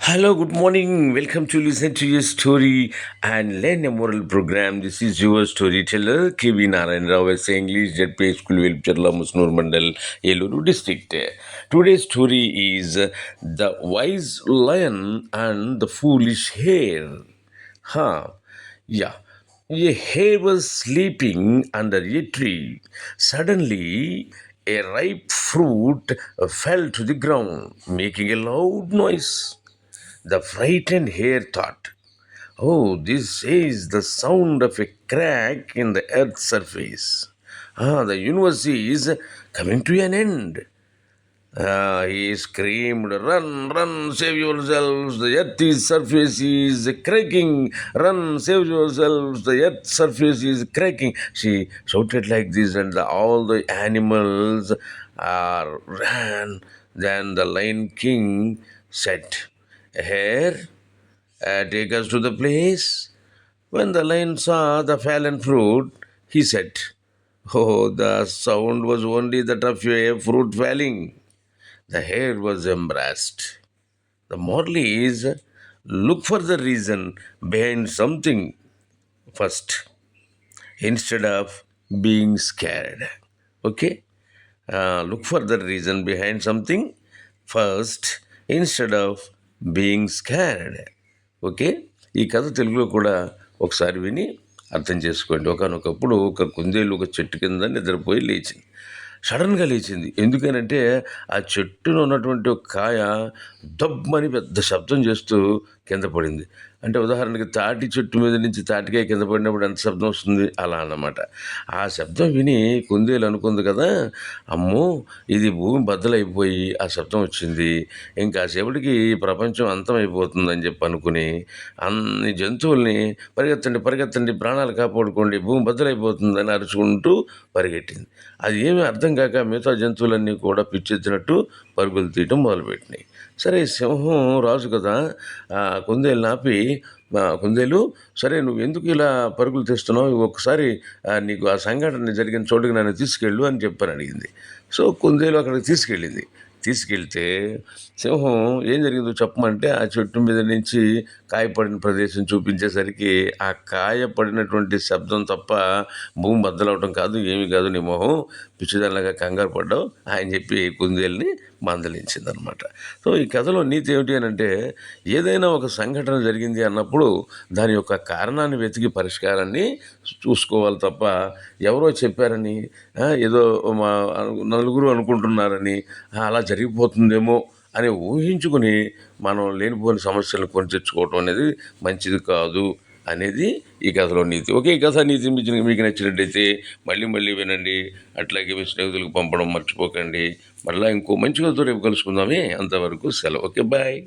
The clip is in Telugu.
Hello, good morning. Welcome to listen to your story and learn a moral program. This is your storyteller, KB Narayan Rao, as English Jet Pay School, Vilpcharla, Musnur Mandal, Eluru district. Today's story is The Wise Lion and the Foolish Hare. Huh. Yeah. A hare was sleeping under a tree. Suddenly, a ripe fruit fell to the ground, making a loud noise. The frightened hare thought, "Oh, this is the sound of a crack in the earth's surface. The universe is coming to an end." He screamed, "Run, run, save yourselves! The earth's surface is cracking! Run, save yourselves! The earth's surface is cracking!" She shouted like this, and all the animals ran. Then the Lion King said, "Here, take us to the place." When the lion saw the fallen fruit, he said, "Oh, the sound was only that of a fruit falling." The hare was embarrassed. The moral is look for the reason behind something first instead of being scared. Okay? Look for the reason behind something first instead of being scared. Okay. ఈ కథ తెలుగులో కూడా ఒకసారి విని అర్థం చేసుకోండి. ఒకానొకప్పుడు ఒక కుందేలు ఒక చెట్టు కింద నిద్రపోయి లేచింది. సడన్గా లేచింది. ఎందుకనంటే ఆ చెట్టులో ఉన్నటువంటి ఒక కాయ దబ్బని పెద్ద శబ్దం చేస్తూ కింద పడింది. అంటే ఉదాహరణకి తాటి చెట్టు మీద నుంచి తాటికాయ కింద పడినప్పుడు ఎంత శబ్దం వస్తుంది అలా అన్నమాట. ఆ శబ్దం విని కుందేలు అనుకుంది కదా, అమ్మో ఇది భూమి బద్దలైపోయి ఆ శబ్దం వచ్చింది, ఇంకాసేపటికి ఈ ప్రపంచం అంతమైపోతుందని చెప్పి అనుకుని అన్ని జంతువుల్ని పరిగెత్తండి పరిగెత్తండి ప్రాణాలు కాపాడుకోండి భూమి బద్దలైపోతుందని అరుచుకుంటూ పరిగెట్టింది. అది ఏమీ అర్థం కాక మిగతా జంతువులన్నీ కూడా పిచ్చెత్తినట్టు పరుగులు తీయటం మొదలుపెట్టినాయి. సరే సింహం రాజు కదా, కుందేలు ఆపి, కుందేలు సరే నువ్వు ఎందుకు ఇలా పరుగులు తీస్తున్నావు, ఒకసారి నీకు ఆ సంఘటన జరిగిన చోటుకి నన్ను తీసుకెళ్ళు అని చెప్పని అడిగింది. సో కుందేలు అక్కడికి తీసుకెళ్ళింది. తీసుకెళ్తే సింహం ఏం జరిగిందో చెప్పమంటే ఆ చెట్టు మీద నుంచి కాయపడిన ప్రదేశం చూపించేసరికి ఆ కాయ పడినటువంటి శబ్దం తప్ప భూమి బద్దలవటం కాదు, ఏమీ కాదు, నీ మొహం పిచ్చిదానిలాగా కంగారు పడ్డావు అని చెప్పి కుందేలుని మందలించింది అనమాట. సో ఈ కథలో నీతి ఏమిటి అని అంటే, ఏదైనా ఒక సంఘటన జరిగింది అన్నప్పుడు దాని యొక్క కారణాన్ని వెతికి పరిష్కారాన్ని చూసుకోవాలి తప్ప ఎవరో చెప్పారని, ఏదో మా నలుగురు అనుకుంటున్నారని, అలా జరిగిపోతుందేమో అని ఊహించుకుని మనం లేనిపోని సమస్యలను కొని తెచ్చుకోవటం అనేది మంచిది కాదు అనేది ఈ కథలో నీతి. ఓకే, ఈ కథ నీతి మీకు నచ్చినట్టయితే మళ్ళీ మళ్ళీ వినండి. అట్లాగే మీ స్నేహితులకు పంపడం మర్చిపోకండి. మళ్ళీ ఇంకో మంచి కథతో రేపు కలుసుకుందామే. అంతవరకు సెలవు. Okay, bye.